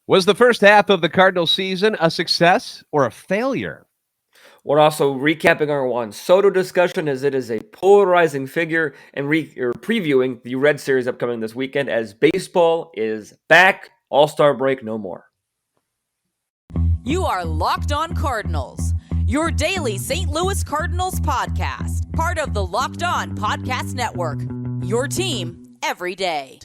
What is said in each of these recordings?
Was the first half of the Cardinals season a success or a failure? We're also recapping our Juan Soto discussion as it is a polarizing figure and previewing the Red Series upcoming this weekend as baseball is back. All-Star break no more. You are Locked On Cardinals, your daily St. Louis Cardinals podcast, part of the Locked On Podcast Network, your team every day.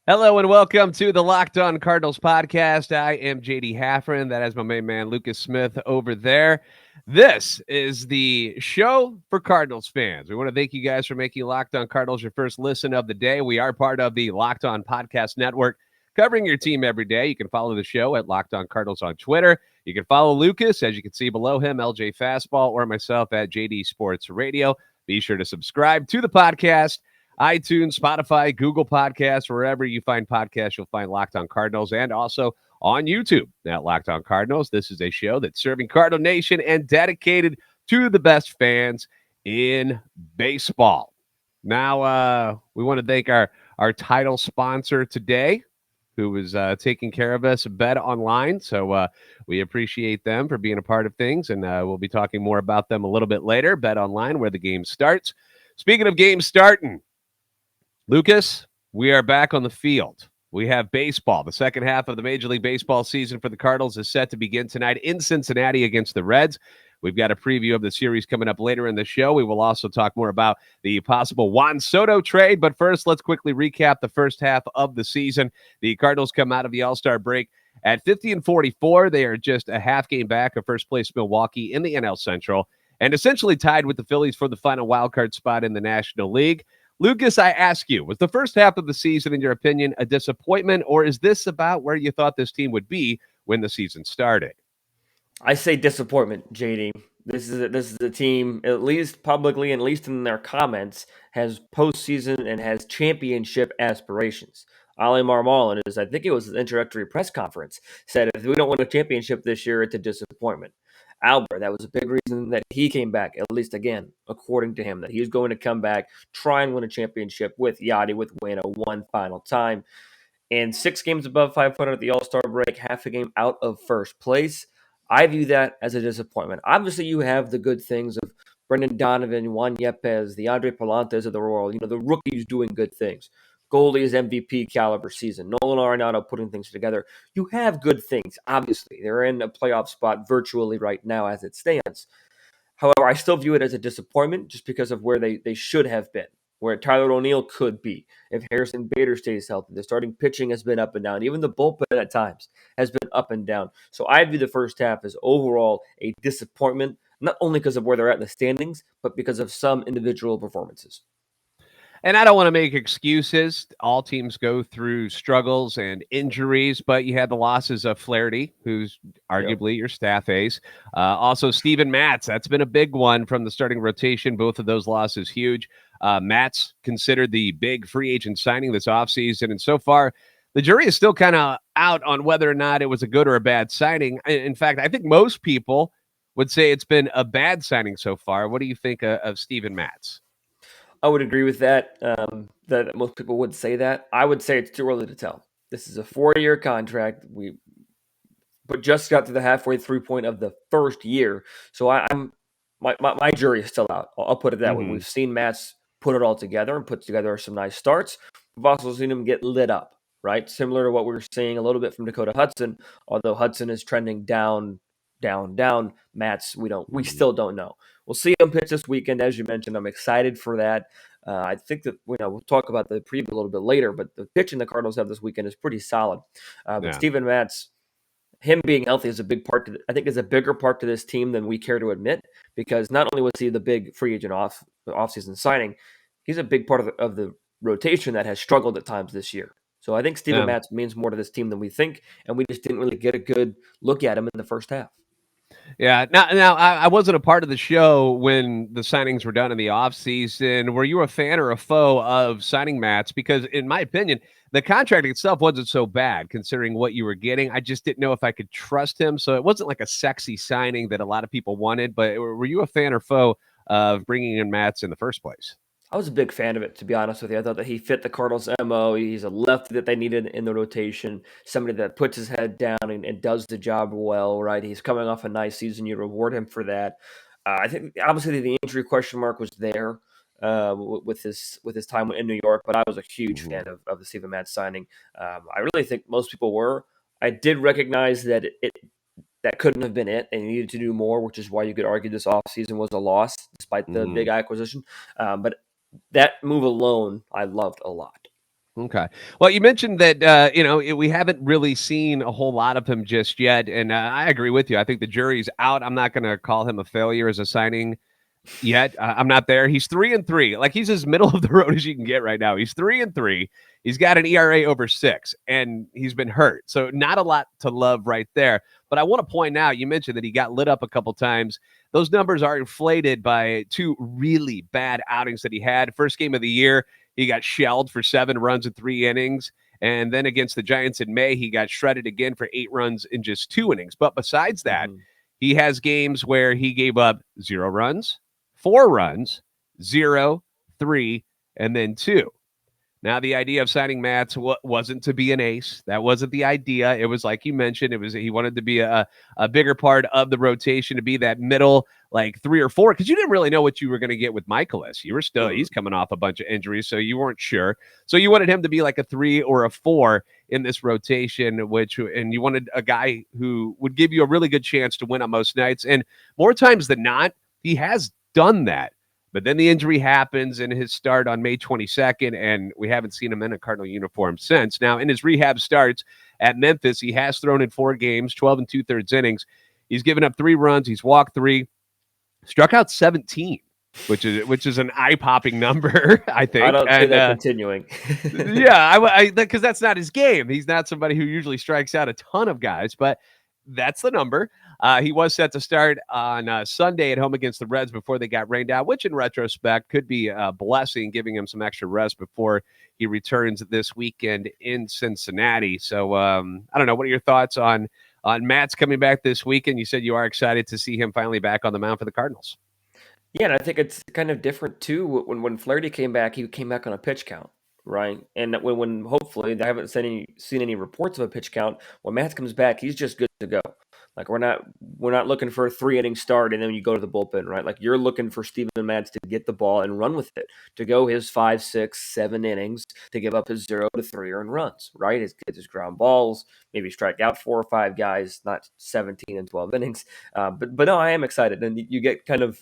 Hello and welcome to the Locked On Cardinals podcast. I am JD Haffron. That is my main man, Lucas Smith, over there. This is the show for Cardinals fans. We want to thank you guys for making Locked On Cardinals your first listen of the day. We are part of the Locked On Podcast Network, covering your team every day. You can follow the show at Locked On Cardinals on Twitter. You can follow Lucas, as you can see below him, LJ Fastball, or myself at JD Sports Radio. Be sure to subscribe to the podcast. iTunes, Spotify, Google Podcasts, wherever you find podcasts, you'll find Locked On Cardinals, and also on YouTube at Locked On Cardinals. This is a show that's serving Cardinal Nation and dedicated to the best fans in baseball. Now, we want to thank our title sponsor today, who is taking care of us, BetOnline. So we appreciate them for being a part of things, and we'll be talking more about them a little bit later. BetOnline, where the game starts. Speaking of games starting, Lucas, we are back on the field. We have baseball. The second half of the Major League Baseball season for the Cardinals is set to begin tonight in Cincinnati against the Reds. We've got a preview of the series coming up later in the show. We will also talk more about the possible Juan Soto trade. But first, let's quickly recap the first half of the season. The Cardinals come out of the All-Star break at 50-44. They are just a half game back of first place Milwaukee in the NL Central and essentially tied with the Phillies for the final wildcard spot in the National League. Lucas, I ask you, was the first half of the season, in your opinion, a disappointment, or is this about where you thought this team would be when the season started? I say disappointment, JD. This is a team, at least publicly, and at least in their comments, has postseason and has championship aspirations. Ali Marmol, I think it was an introductory press conference, said if we don't win a championship this year, it's a disappointment. Albert, that was a big reason that he came back, at least again, according to him, that he was going to come back, try and win a championship with Yachty, with Wayno one final time. And 6 games above 500 at the All-Star break, half a game out of first place. I view that as a disappointment. Obviously, you have the good things of Brendan Donovan, Juan Yepes, the Andre Palantes of the world, the rookies doing good things. Goldie's MVP caliber season. Nolan Arenado putting things together. You have good things, obviously. They're in a playoff spot virtually right now as it stands. However, I still view it as a disappointment just because of where they should have been, where Tyler O'Neill could be if Harrison Bader stays healthy. The starting pitching has been up and down. Even the bullpen at times has been up and down. So I view the first half as overall a disappointment, not only because of where they're at in the standings, but because of some individual performances. And I don't want to make excuses. All teams go through struggles and injuries, but you had the losses of Flaherty, who's arguably your staff ace. Also, Steven Matz. That's been a big one from the starting rotation. Both of those losses huge. Matz considered the big free agent signing this offseason. And so far, the jury is still kind of out on whether or not it was a good or a bad signing. In fact, I think most people would say it's been a bad signing so far. What do you think of Steven Matz? I would agree with that, that most people would say that. I would say it's too early to tell. This is a 4-year contract. But just got to the halfway through point of the first year. So my jury is still out. I'll put it that way. We've seen Matz put it all together and put together some nice starts. We've also seen him get lit up, right? Similar to what we were seeing a little bit from Dakota Hudson, although Hudson is trending down. Matz, we still don't know. We'll see him pitch this weekend, as you mentioned. I'm excited for that. I think that we'll talk about the preview a little bit later, but the pitching the Cardinals have this weekend is pretty solid. But Steven Matz, him being healthy is a big part I think is a bigger part to this team than we care to admit, because not only was he the big free agent offseason signing, he's a big part of the rotation that has struggled at times this year. So I think Steven Matz means more to this team than we think, and we just didn't really get a good look at him in the first half. Yeah. Now, I wasn't a part of the show when the signings were done in the offseason. Were you a fan or a foe of signing Matz? Because, in my opinion, the contract itself wasn't so bad considering what you were getting. I just didn't know if I could trust him. So it wasn't like a sexy signing that a lot of people wanted. But were you a fan or foe of bringing in Matz in the first place? I was a big fan of it, to be honest with you. I thought that he fit the Cardinals' MO. He's a lefty that they needed in the rotation, somebody that puts his head down and does the job well, right? He's coming off a nice season. You reward him for that. I think obviously the injury question mark was there with his time in New York, but I was a huge Mhm. fan of the Steven Matz signing. I really think most people were. I did recognize that that couldn't have been it. They needed to do more, which is why you could argue this offseason was a loss despite the big Mhm. acquisition. But that move alone, I loved a lot. Okay. Well, you mentioned that we haven't really seen a whole lot of him just yet, and I agree with you. I think the jury's out. I'm not going to call him a failure as a signing yet. I'm not there. He's 3-3. Like, he's as middle of the road as you can get right now. He's 3-3. He's got an ERA over 6, and he's been hurt, so not a lot to love right there. But I want to point out, you mentioned that he got lit up a couple times. Those numbers are inflated by 2 really bad outings that he had. First game of the year, he got shelled for 7 runs in 3 innings. And then against the Giants in May, he got shredded again for 8 runs in just 2 innings. But besides that, Mhm. he has games where he gave up 0 runs, 4 runs, 0, 3, and then 2. Now, the idea of signing Matz wasn't to be an ace. That wasn't the idea. It was like you mentioned. It was he wanted to be a bigger part of the rotation, to be that middle, like 3 or 4, because you didn't really know what you were going to get with Michaelis. You were still Mhm. he's coming off a bunch of injuries, so you weren't sure. So you wanted him to be like a 3 or a 4 in this rotation, and you wanted a guy who would give you a really good chance to win on most nights. And more times than not, he has done that. But then the injury happens in his start on May 22nd, and we haven't seen him in a Cardinal uniform since. Now, in his rehab starts at Memphis, he has thrown in 4 games, 12 and 2/3 innings. He's given up 3 runs. He's walked 3, struck out 17, which is an eye-popping number, I I think. don't see And that continuing. yeah, because that's not his game. He's not somebody who usually strikes out a ton of guys, but that's the number. He was set to start on Sunday at home against the Reds before they got rained out, which in retrospect could be a blessing, giving him some extra rest before he returns this weekend in Cincinnati. So I don't know. What are your thoughts on Matt's coming back this weekend? You said you are excited to see him finally back on the mound for the Cardinals. Yeah, and I think it's kind of different too. When Flaherty came back, he came back on a pitch count, right? And when hopefully I haven't seen any reports of a pitch count. When Matz comes back, he's just good to go. Like we're not looking for a 3 inning start and then you go to the bullpen, right? Like you're looking for Steven Matz to get the ball and run with it, to go his 5, 6, 7 innings, to give up his 0 to 3 earned runs, right? Get his ground balls, maybe strike out 4 or 5 guys, not 17 and 12 innings. But no, I am excited, and you get kind of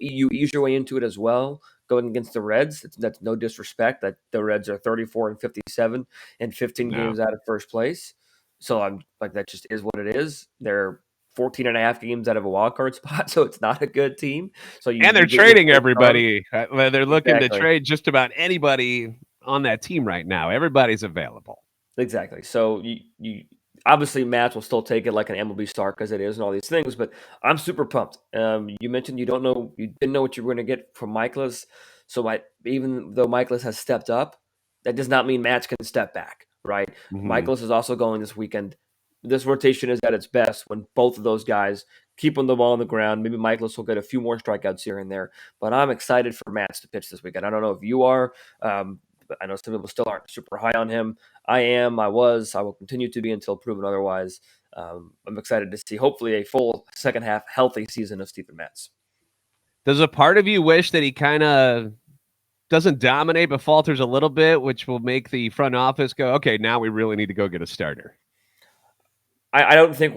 you ease your way into it as well. Going against the Reds, that's no disrespect. That the Reds are 34 and 57 and 15 No. games out of first place. So I'm like, that just is what it is. They're 14 and a half games out of a wild card spot, so it's not a good team. So And they're you get your trading first run. everybody. They're looking to Exactly. trade just about anybody on that team right now. Everybody's available. Exactly. So you obviously Matz will still take it like an MLB star because it is and all these things, but I'm super pumped. You mentioned you didn't know what you were going to get from Michaelis. So even though Michaelis has stepped up, that does not mean Matz can step back, right? Mhm. Michaelis is also going this weekend. This rotation is at its best when both of those guys keep on the ball on the ground. Maybe Michaelis will get a few more strikeouts here and there, but I'm excited for Matz to pitch this weekend. I don't know if you are. But I know some people still aren't super high on him. I am, I will continue to be until proven otherwise. I'm excited to see hopefully a full second half healthy season of Steven Matz. Does a part of you wish that he kind of doesn't dominate but falters a little bit, which will make the front office go, okay, now we really need to go get a starter? I don't think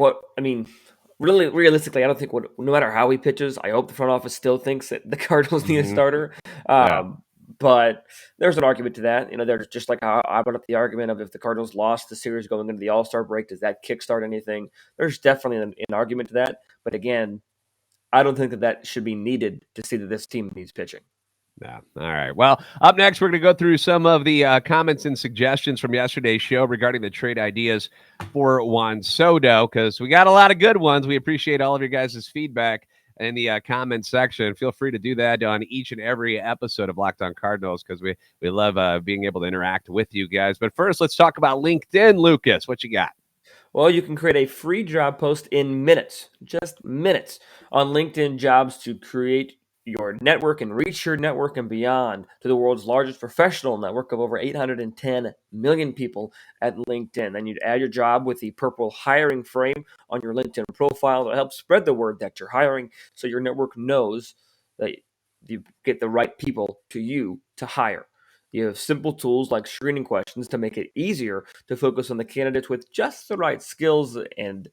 really realistically, I don't think no matter how he pitches, I hope the front office still thinks that the Cardinals need a Mhm. starter. Yeah. But there's an argument to that. There's just like how I brought up the argument of if the Cardinals lost the series going into the All-Star break, does that kickstart anything? There's definitely an argument to that. But again, I don't think that should be needed to see that this team needs pitching. Yeah. All right. Well, up next, we're going to go through some of the comments and suggestions from yesterday's show regarding the trade ideas for Juan Soto, because we got a lot of good ones. We appreciate all of your guys' feedback in the comment section. Feel free to do that on each and every episode of Locked On Cardinals, because we love being able to interact with you guys. But first, let's talk about LinkedIn. Lucas, what you got? Well, you can create a free job post in minutes, just minutes, on LinkedIn Jobs to create your network and reach your network and beyond to the world's largest professional network of over 810 million people at LinkedIn. Then you'd add your job with the purple hiring frame on your LinkedIn profile to help spread the word that you're hiring so your network knows that you get the right people to you to hire. You have simple tools like screening questions to make it easier to focus on the candidates with just the right skills and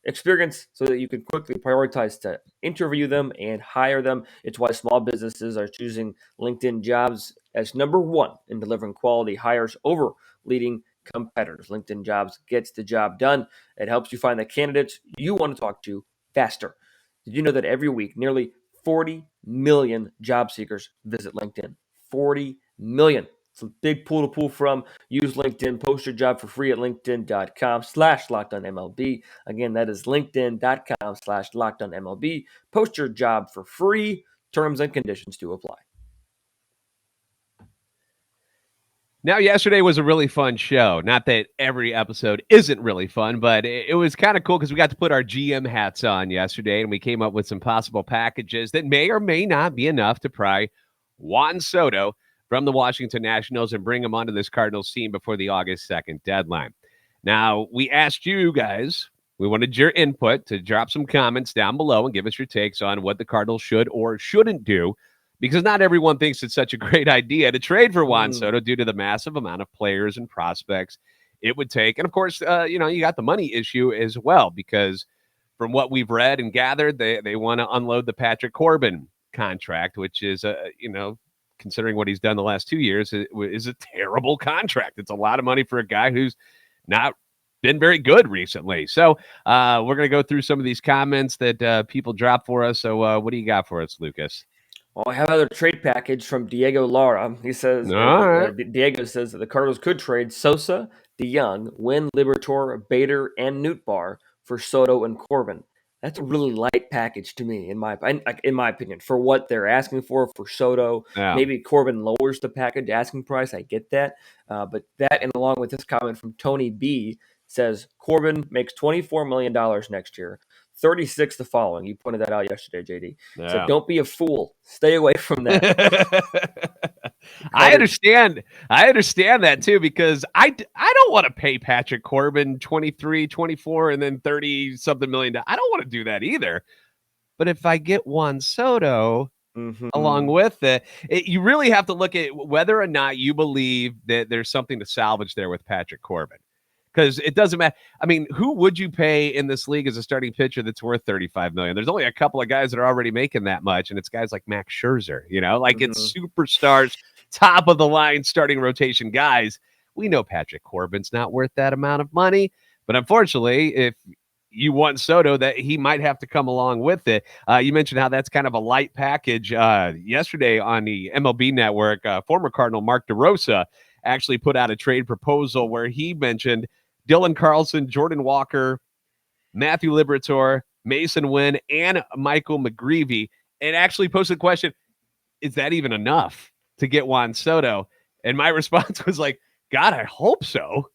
experience so that you can quickly prioritize to interview them and hire them. It's why small businesses are choosing LinkedIn Jobs as number one in delivering quality hires over leading competitors. LinkedIn Jobs gets the job done. It helps you find the candidates you want to talk to faster. Did you know that every week nearly 40 million job seekers visit LinkedIn? 40 million. It's a big pool to pull from. Use LinkedIn. Post your job for free at linkedin.com/LockedOnMLB. Again, that is linkedin.com/LockedOnMLB. Post your job for free. Terms and conditions to apply. Now, yesterday was a really fun show. Not that every episode isn't really fun, but it was kind of cool because we got to put our GM hats on yesterday, and we came up with some possible packages that may or may not be enough to pry Juan Soto from the Washington Nationals and bring him onto this Cardinals team before the August 2nd deadline. Now, we asked you guys, we wanted your input to drop some comments down below and give us your takes on what the Cardinals should or shouldn't do, because not everyone thinks it's such a great idea to trade for Juan Soto due to the massive amount of players and prospects it would take. And of course, you got the money issue as well, because from what we've read and gathered, they want to unload the Patrick Corbin contract, which is, considering what he's done the last 2 years, is a terrible contract. It's a lot of money for a guy who's not been very good recently. So we're going to go through some of these comments that people drop for us. So what do you got for us, Lucas? Well, I have another trade package from Diego Lara. He says, Diego says that the Cardinals could trade Sosa, DeYoung, Wynn, Liberatore, Bader, and Nootbaar for Soto and Corbin. That's a really light package to me, in my opinion, for what they're asking for Soto. Yeah. Maybe Corbin lowers the package asking price. I get that. But that, and along with this comment from Tony B, says Corbin makes $24 million next year. 36 the following. You pointed that out yesterday, JD. Yeah. So don't be a fool. Stay away from that. I understand that too, because I don't want to pay Patrick Corbin 23, 24, and then 30 something million. I don't want to do that either. But if I get Juan Soto along with it, you really have to look at whether or not you believe that there's something to salvage there with Patrick Corbin. Because it doesn't matter. I mean, who would you pay in this league as a starting pitcher that's worth $35 million? There's only a couple of guys that are already making that much, and it's guys like Max Scherzer. It's superstars, top of the line starting rotation guys. We know Patrick Corbin's not worth that amount of money, but unfortunately, if you want Soto, that he might have to come along with it. You mentioned how that's kind of a light package. Yesterday on the MLB Network, former Cardinal Mark DeRosa actually put out a trade proposal where he mentioned Dylan Carlson, Jordan Walker, Matthew Liberatore, Mason Wynn, and Michael McGreevy, and actually posted the question, is that even enough to get Juan Soto? And my response was like, God, I hope so.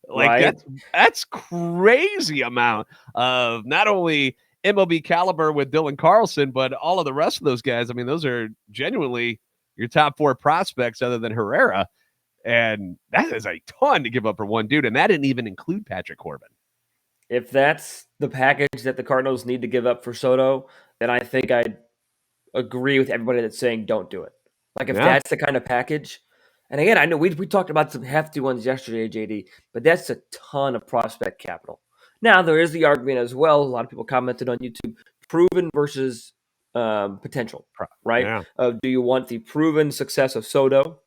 That's crazy amount of not only MLB caliber with Dylan Carlson, but all of the rest of those guys. I mean, those are genuinely your top four prospects other than Herrera. And that is a ton to give up for one dude. And that didn't even include Patrick Corbin. If that's the package that the Cardinals need to give up for Soto, then I think I'd agree with everybody that's saying don't do it. If that's the kind of package. And again, I know we talked about some hefty ones yesterday, JD, but that's a ton of prospect capital. Now, there is the argument as well. A lot of people commented on YouTube, proven versus potential, right? Yeah. Do you want the proven success of Soto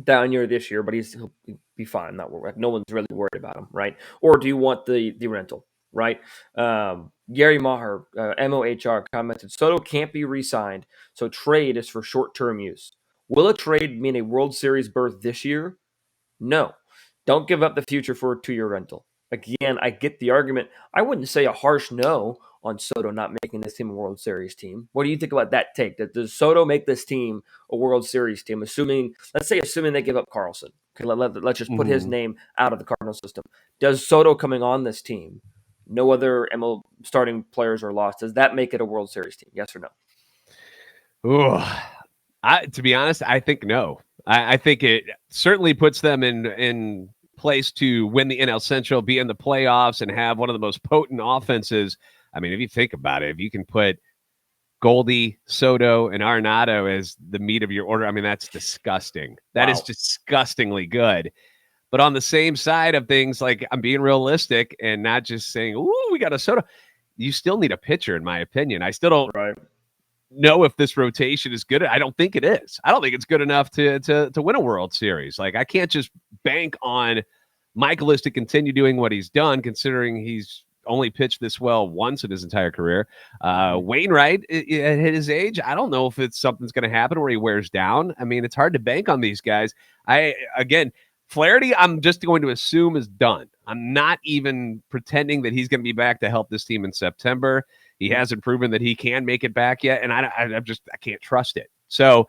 down year this year, but he'll be fine. Not worried. No one's really worried about him, right? Or do you want the rental, right? Gary Maher, MOHR, commented, Soto can't be re-signed, so trade is for short-term use. Will a trade mean a World Series berth this year? No. Don't give up the future for a 2-year rental. Again, I get the argument. I wouldn't say a harsh no on Soto not making this team a World Series team. What do you think about that take? Does Soto make this team a World Series team? Assuming they give up Carlson. Okay, let's just put his name out of the Cardinal system. Does Soto coming on this team, no other ML starting players are lost, does that make it a World Series team? Yes or no? Ooh, to be honest, I think no. I think it certainly puts them in place to win the NL Central, be in the playoffs, and have one of the most potent offenses. I mean, if you think about it, if you can put Goldie, Soto, and Arenado as the meat of your order, I mean, that's disgusting. That is disgustingly good. But on the same side of things, like, I'm being realistic and not just saying, ooh, we got a Soto. You still need a pitcher, in my opinion. I still don't know if this rotation is good. I don't think it is. I don't think it's good enough to win a World Series. Like, I can't just bank on Michaelis to continue doing what he's done, considering he's only pitched this well once in his entire career. Wainwright, at his age, I don't know if it's something's going to happen where he wears down. I mean, it's hard to bank on these guys. Flaherty, I'm just going to assume is done. I'm not even pretending that he's going to be back to help this team in September. He hasn't proven that he can make it back yet, and I can't trust it. So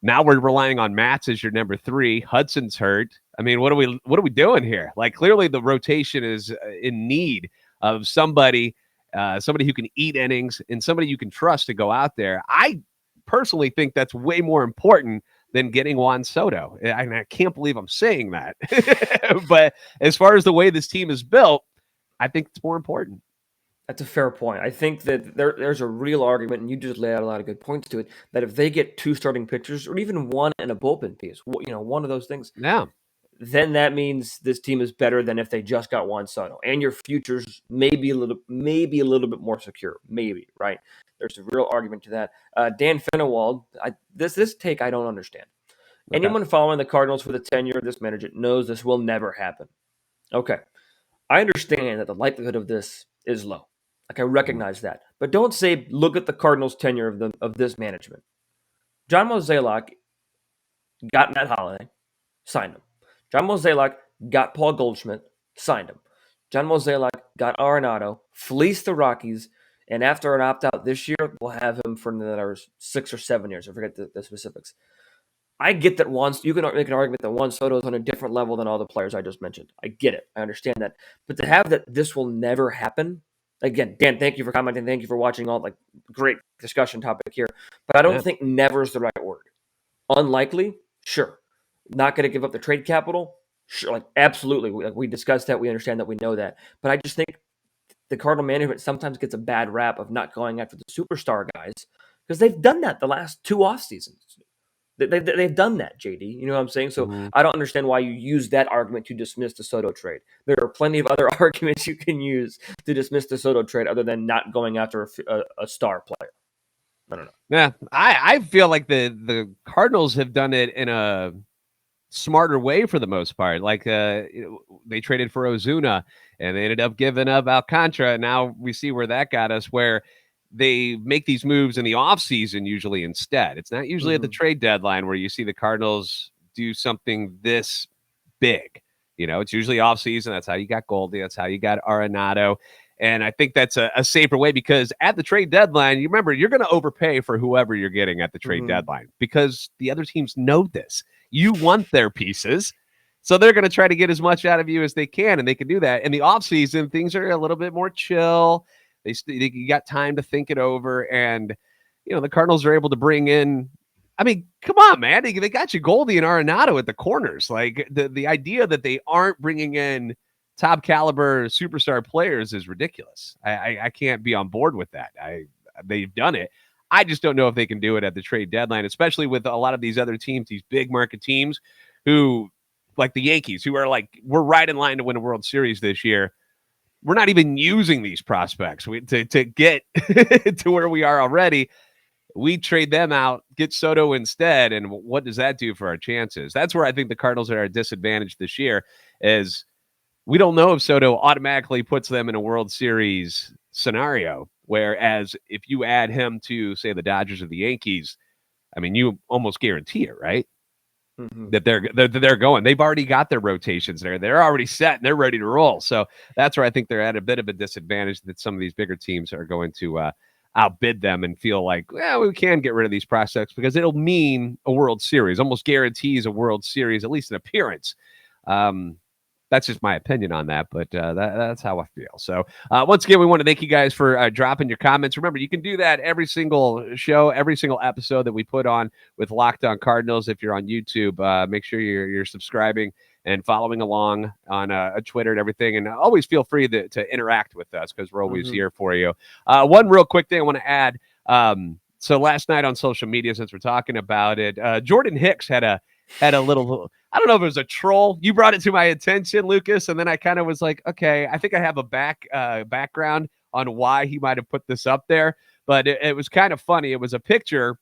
now we're relying on Matz as your number 3. Hudson's hurt. I mean, what are we doing here? Like, clearly the rotation is in need of somebody who can eat innings and somebody you can trust to go out there. I personally think that's way more important than getting Juan Soto. I can't believe I'm saying that. But as far as the way this team is built, I think it's more important. That's a fair point. I think that there's a real argument, and you just laid out a lot of good points to it, that if they get 2 starting pitchers or even one and a bullpen piece, one of those things, then that means this team is better than if they just got Juan Soto, and your futures maybe a little bit more secure, maybe, right? There's a real argument to that. Dan Fenewald, this take I don't understand. Okay. Anyone following the Cardinals for the tenure of this manager knows this will never happen. Okay, I understand that the likelihood of this is low. Like, I recognize that. But don't say, look at the Cardinals' tenure of this management. John Mozeliak got Matt Holliday, signed him. John Mozeliak got Paul Goldschmidt, signed him. John Mozeliak got Arenado, fleeced the Rockies, and after an opt-out this year, we'll have him for another 6 or 7 years. I forget the specifics. I get that you can make an argument that Juan Soto is on a different level than all the players I just mentioned. I get it. I understand that. But to have that this will never happen, again, Dan, thank you for commenting. Thank you for watching all. Great discussion topic here. But I don't think never is the right word. Unlikely? Sure. Not going to give up the trade capital? Sure. Absolutely. We discussed that. We understand that. We know that. But I just think the Cardinal management sometimes gets a bad rap of not going after the superstar guys because they've done that the last 2 off seasons. They've done that, JD. You know what I'm saying? So I don't understand why you use that argument to dismiss the Soto trade. There are plenty of other arguments you can use to dismiss the Soto trade other than not going after a star player. I don't know. Yeah, I feel like the Cardinals have done it in a smarter way for the most part. Like they traded for Ozuna and they ended up giving up Alcantara. And now we see where that got us, where they make these moves in the offseason usually instead. It's not usually at the trade deadline where you see the Cardinals do something this big. It's usually offseason. That's how you got Goldie. That's how you got Arenado. And I think that's a safer way because at the trade deadline, you remember, you're going to overpay for whoever you're getting at the trade deadline because the other teams know this. You want their pieces. So they're going to try to get as much out of you as they can, and they can do that. In the offseason, things are a little bit more chill. You got time to think it over, and the Cardinals are able to bring in. I mean, come on, man! They got you Goldie and Arenado at the corners. Like the idea that they aren't bringing in top caliber superstar players is ridiculous. I can't be on board with that. They've done it. I just don't know if they can do it at the trade deadline, especially with a lot of these other teams, these big market teams, who like the Yankees, who are we're right in line to win a World Series this year. We're not even using these prospects to get to where we are already. We trade them out, get Soto instead, and what does that do for our chances? That's where I think the Cardinals are at a disadvantage this year, is we don't know if Soto automatically puts them in a World Series scenario, whereas if you add him to, say, the Dodgers or the Yankees, I mean, you almost guarantee it, right? Mm-hmm. That they're going. They've already got their rotations there. They're already set and they're ready to roll. So that's where I think they're at a bit of a disadvantage, that some of these bigger teams are going to outbid them and feel like, well, we can get rid of these prospects because it'll mean a World Series, almost guarantees a World Series, at least an appearance. That's just my opinion on that, but that's how I feel. So once again, we want to thank you guys for dropping your comments. Remember, you can do that every single show, every single episode that we put on with Locked On Cardinals. If you're on YouTube, make sure you're subscribing and following along on Twitter and everything. And always feel free to interact with us because we're always here for you. One real quick thing I want to add. So last night on social media, since we're talking about it, Jordan Hicks had a little, I don't know if it was a troll. You brought it to my attention, Lucas, and then I kind of was like, okay, I think I have a background on why he might have put this up there, but it was kind of funny. It was a picture,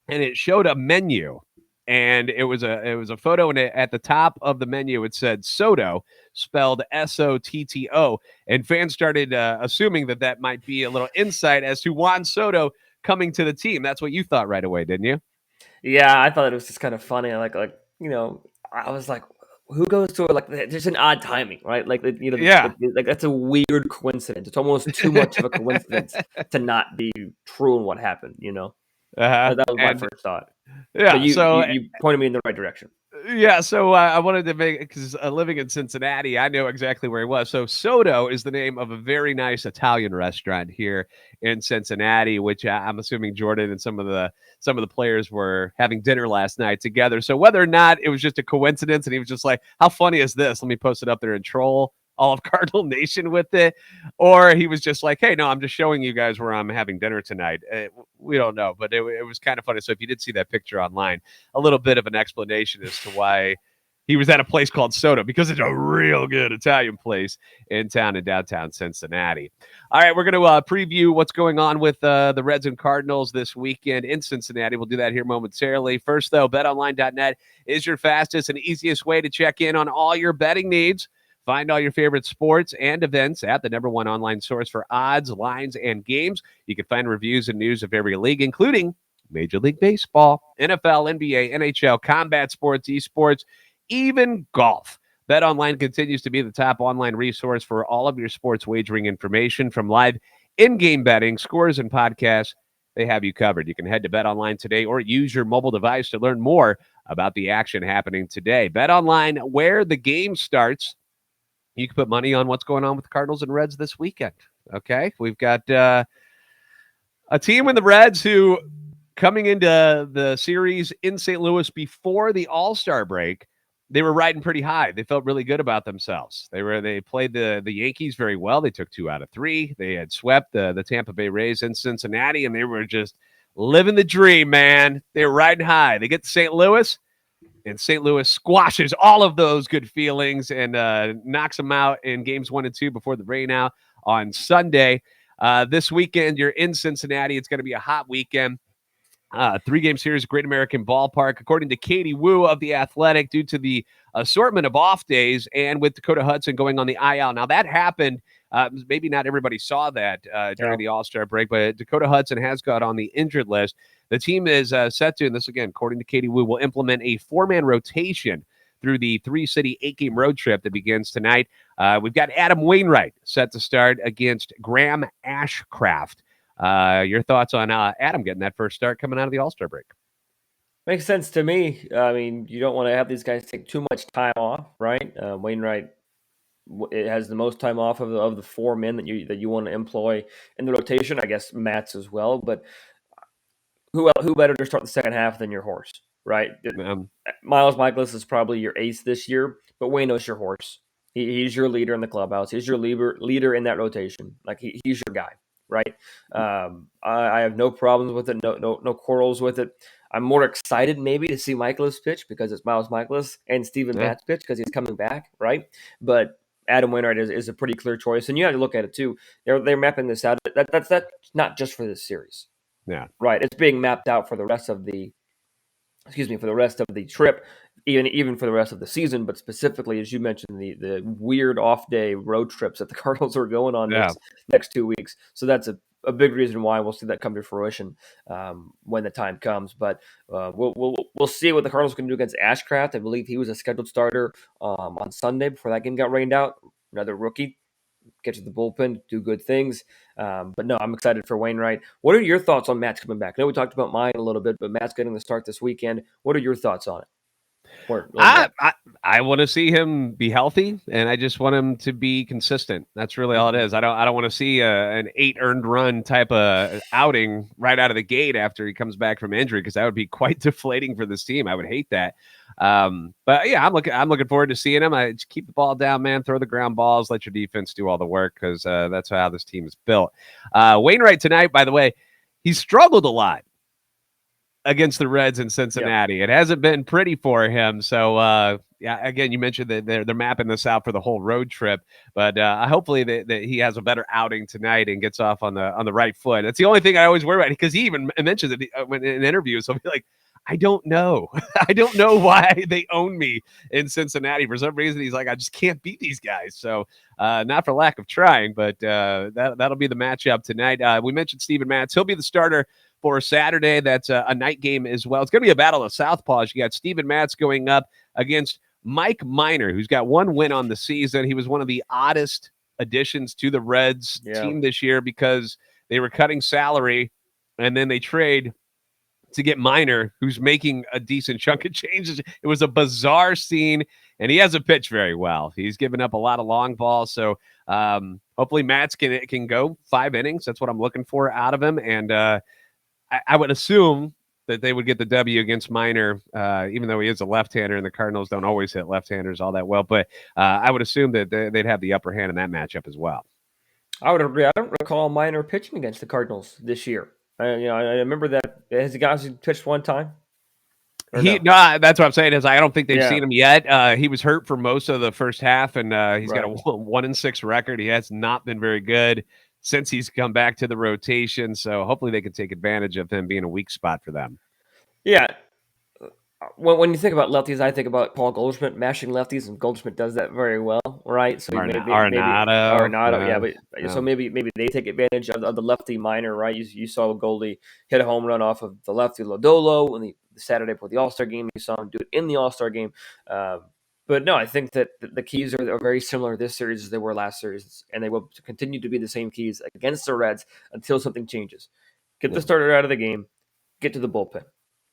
and it showed a menu, and it was a photo, and at the top of the menu it said Soto, spelled Sotto, and fans started assuming that might be a little insight as to Juan Soto coming to the team. That's what you thought right away, didn't you? Yeah, I thought it was just kind of funny. Like I was like, who goes to it? Like, there's an odd timing, right? Like, Yeah. like that's a weird coincidence. It's almost too much of a coincidence to not be true in what happened. That was my first thought. Yeah. But so you pointed me in the right direction. Yeah, so I wanted to make, because living in Cincinnati, I know exactly where he was. So Soto is the name of a very nice Italian restaurant here in Cincinnati, which I'm assuming Jordan and some of the players were having dinner last night together. So whether or not it was just a coincidence, and he was just like, "How funny is this? Let me post it up there and troll all of Cardinal Nation with it," or he was just like, "Hey, no, I'm just showing you guys where I'm having dinner tonight." We don't know, but it was kind of funny. So if you did see that picture online, a little bit of an explanation as to why he was at a place called Soto, because it's a real good Italian place in downtown Cincinnati. All right, we're going to preview what's going on with the Reds and Cardinals this weekend in Cincinnati. We'll do that here momentarily. First, though, BetOnline.net is your fastest and easiest way to check in on all your betting needs. Find all your favorite sports and events at the #1 online source for odds, lines, and games. You can find reviews and news of every league, including Major League Baseball, NFL, NBA, NHL, combat sports, esports, even golf. BetOnline continues to be the top online resource for all of your sports wagering information, from live in-game betting, scores, and podcasts. They have you covered. You can head to BetOnline today or use your mobile device to learn more about the action happening today. BetOnline, where the game starts. You can put money on what's going on with the Cardinals and Reds this weekend. Okay, we've got a team in the Reds who, coming into the series in St. Louis before the All-Star break, they were riding pretty high. They felt really good about themselves. They played the Yankees very well. They took 2 out of 3. They had swept the Tampa Bay Rays in Cincinnati, and they were just living the dream, man. They were riding high. They get to St. Louis, and St. Louis squashes all of those good feelings and knocks them out in games 1 and 2 before the rain out on Sunday. This weekend, you're in Cincinnati. It's going to be a hot weekend. 3-game series, Great American Ballpark, according to Katie Wu of The Athletic, due to the assortment of off days and with Dakota Hudson going on the IL. Now, that happened. Maybe not everybody saw that during the All-Star break, but Dakota Hudson has got on the injured list. The team is set to, and this again, according to Katie Wu, will implement a 4-man rotation through the 3-city 8-game road trip that begins tonight. We've got Adam Wainwright set to start against Graham Ashcraft. Your thoughts on Adam getting that first start coming out of the All-Star break? Makes sense to me. I mean, you don't want to have these guys take too much time off, right? Wainwright, it has the most time off of the 4 men that you want to employ in the rotation. I guess Matz as well, but who better to start the second half than your horse, right? Miles Michaelis is probably your ace this year, but Waino's your horse. He's your leader in the clubhouse. He's your leader in that rotation. Like he's your guy, right? I have no problems with it. No quarrels with it. I'm more excited maybe to see Michaelis pitch because it's Miles Michaelis, and Steven Matz pitch because he's coming back, right? But Adam Wainwright is a pretty clear choice, and you have to look at it too. They're mapping this out. That's not just for this series. Yeah. Right. It's being mapped out for the rest of the trip, even for the rest of the season, but specifically, as you mentioned, the weird off day road trips that the Cardinals are going on next 2 weeks. So that's a big reason why we'll see that come to fruition when the time comes. But we'll see what the Cardinals can do against Ashcraft. I believe he was a scheduled starter on Sunday before that game got rained out. Another rookie. Get to the bullpen, do good things. But no, I'm excited for Wainwright. What are your thoughts on Matz coming back? I know we talked about mine a little bit, but Matt's getting the start this weekend. What are your thoughts on it? I want to see him be healthy, and I just want him to be consistent. That's really all it is. I don't want to see an 8 earned run type of outing right out of the gate after he comes back from injury, because that would be quite deflating for this team. I would hate that. But yeah, I'm looking forward to seeing him. I just keep the ball down, man. Throw the ground balls. Let your defense do all the work, because that's how this team is built. Wainwright tonight, by the way, he struggled a lot against the Reds in Cincinnati. Yep. It hasn't been pretty for him. So, yeah, again, you mentioned that they're mapping this out for the whole road trip, but hopefully that he has a better outing tonight and gets off on the right foot. That's the only thing I always worry about, because he even mentions it when in interviews. He'll be like, I don't know. I don't know why they own me in Cincinnati. For some reason, he's like, I just can't beat these guys. So not for lack of trying, but that'll be the matchup tonight. We mentioned Steven Matz. He'll be the starter for Saturday. That's a night game as well. It's going to be a battle of southpaws. You got Steven Matz going up against Mike Minor, who's got 1 win on the season. He was one of the oddest additions to the Reds team this year, because they were cutting salary, and then they trade to get Minor, who's making a decent chunk of changes. It was a bizarre scene, and he hasn't pitched very well. He's given up a lot of long balls. So hopefully Matz can go 5 innings. That's what I'm looking for out of him. And I would assume that they would get the W against Minor, even though he is a left-hander, and the Cardinals don't always hit left-handers all that well. But I would assume that they'd have the upper hand in that matchup as well. I would agree. I don't recall Minor pitching against the Cardinals this year. I remember that. Has the guys pitched one time? No, that's what I'm saying. Is I don't think they've seen him yet. He was hurt for most of the first half, and he's got a 1-6 record. He has not been very good since he's come back to the rotation. So hopefully they can take advantage of him being a weak spot for them. Yeah. When you think about lefties, I think about Paul Goldschmidt mashing lefties, and Goldschmidt does that very well, right? So maybe Arenado, so maybe they take advantage of the lefty Minor, right? You saw Goldie hit a home run off of the lefty Lodolo in the Saturday before the All-Star game. You saw him do it in the All-Star game. But no, I think that the keys are very similar this series as they were last series, and they will continue to be the same keys against the Reds until something changes. Get the starter out of the game, get to the bullpen.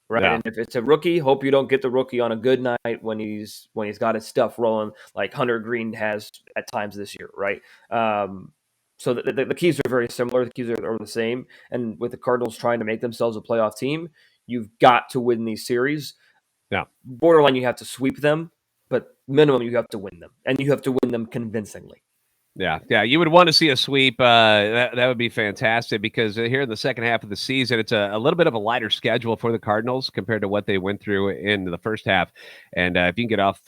Right, and if it's a rookie, hope you don't get the rookie on a good night when he's got his stuff rolling, like Hunter Green has at times this year, right? So the keys are very similar. The keys are the same. And with the Cardinals trying to make themselves a playoff team, you've got to win these series. Yeah, borderline, you have to sweep them, but minimum, you have to win them, and you have to win them convincingly. Yeah, you would want to see a sweep. That would be fantastic, because here in the second half of the season, it's a little bit of a lighter schedule for the Cardinals compared to what they went through in the first half. And if you can get off,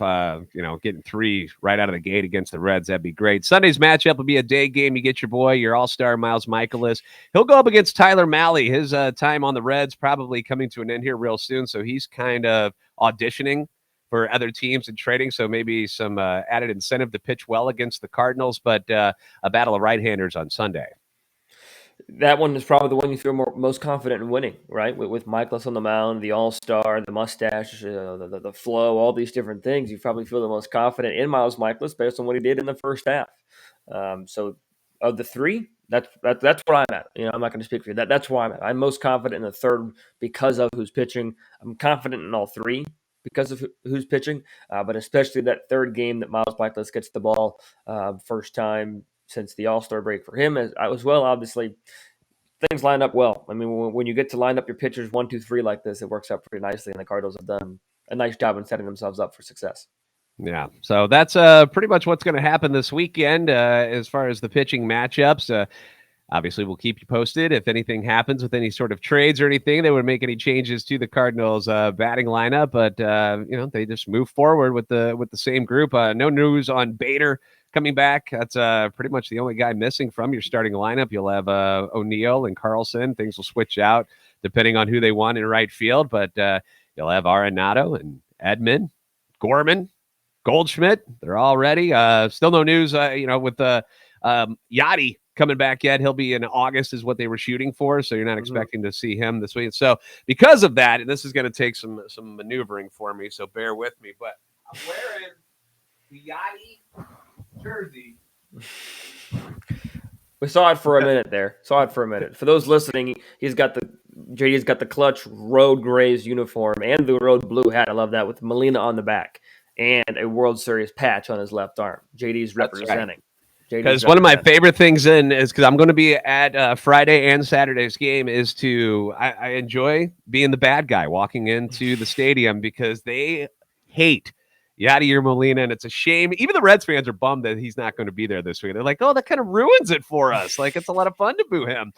getting 3 right out of the gate against the Reds, that'd be great. Sunday's matchup will be a day game. You get your boy, your all-star Miles Mikolas. He'll go up against Tyler Mahle. His time on the Reds probably coming to an end here real soon, so he's kind of auditioning for other teams and trading, so maybe some added incentive to pitch well against the Cardinals, but a battle of right-handers on Sunday. That one is probably the one you feel most confident in winning, right? With Mikolas on the mound, the all-star, the mustache, the flow, all these different things, you probably feel the most confident in Miles Mikolas based on what he did in the first half. So of the 3, that's where I'm at. I'm not going to speak for you. That's where I'm at. I'm most confident in the third because of who's pitching. I'm confident in all 3 because of who's pitching, but especially that third game that Miles Mikolas gets the ball first time since the All-Star break for him as well. Obviously, things line up well. I mean, when you get to line up your pitchers 1, 2, 3 like this, it works out pretty nicely, and the Cardinals have done a nice job in setting themselves up for success. Yeah, so that's pretty much what's going to happen this weekend as far as the pitching matchups. Obviously, we'll keep you posted if anything happens with any sort of trades or anything that would make any changes to the Cardinals' batting lineup. But they just move forward with the same group. No news on Bader coming back. That's pretty much the only guy missing from your starting lineup. You'll have O'Neill and Carlson. Things will switch out depending on who they want in right field. But you'll have Arenado and Edman, Gorman, Goldschmidt. They're all ready. Still no news. With Yachty coming back yet. He'll be in August is what they were shooting for, so you're not expecting to see him this week. So because of that, and this is going to take some maneuvering for me, so bear with me. But I'm wearing the Yachty jersey. We saw it for a minute there. For those listening, JD's got the clutch road grays uniform and the road blue hat. I love that, with Molina on the back and a World Series patch on his left arm. JD's representing. Because one of my favorite things is because I'm going to be at Friday and Saturday's game is I enjoy being the bad guy walking into the stadium because they hate Yadier Molina, and it's a shame. Even the Reds fans are bummed that he's not going to be there this week. They're like, oh, that kind of ruins it for us. Like, it's a lot of fun to boo him.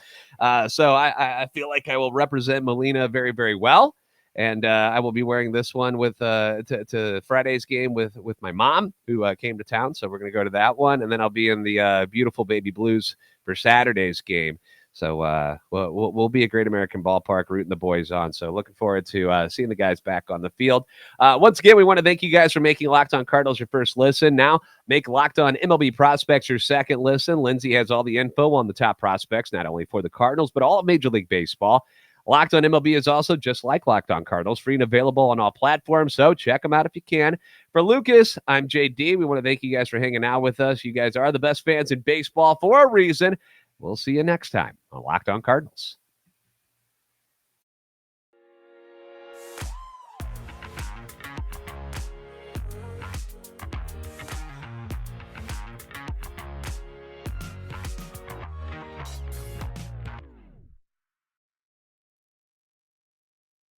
So I feel like I will represent Molina very, very well. And I will be wearing this one with to Friday's game with my mom, who came to town. So we're going to go to that one. And then I'll be in the beautiful baby blues for Saturday's game. So we'll be a Great American Ballpark rooting the boys on. So looking forward to seeing the guys back on the field. Once again, we want to thank you guys for making Locked On Cardinals your first listen. Now make Locked On MLB Prospects your second listen. Lindsay has all the info on the top prospects, not only for the Cardinals, but all of Major League Baseball. Locked On MLB is also just like Locked On Cardinals, free and available on all platforms, so check them out if you can. For Lucas, I'm JD. We want to thank you guys for hanging out with us. You guys are the best fans in baseball for a reason. We'll see you next time on Locked On Cardinals.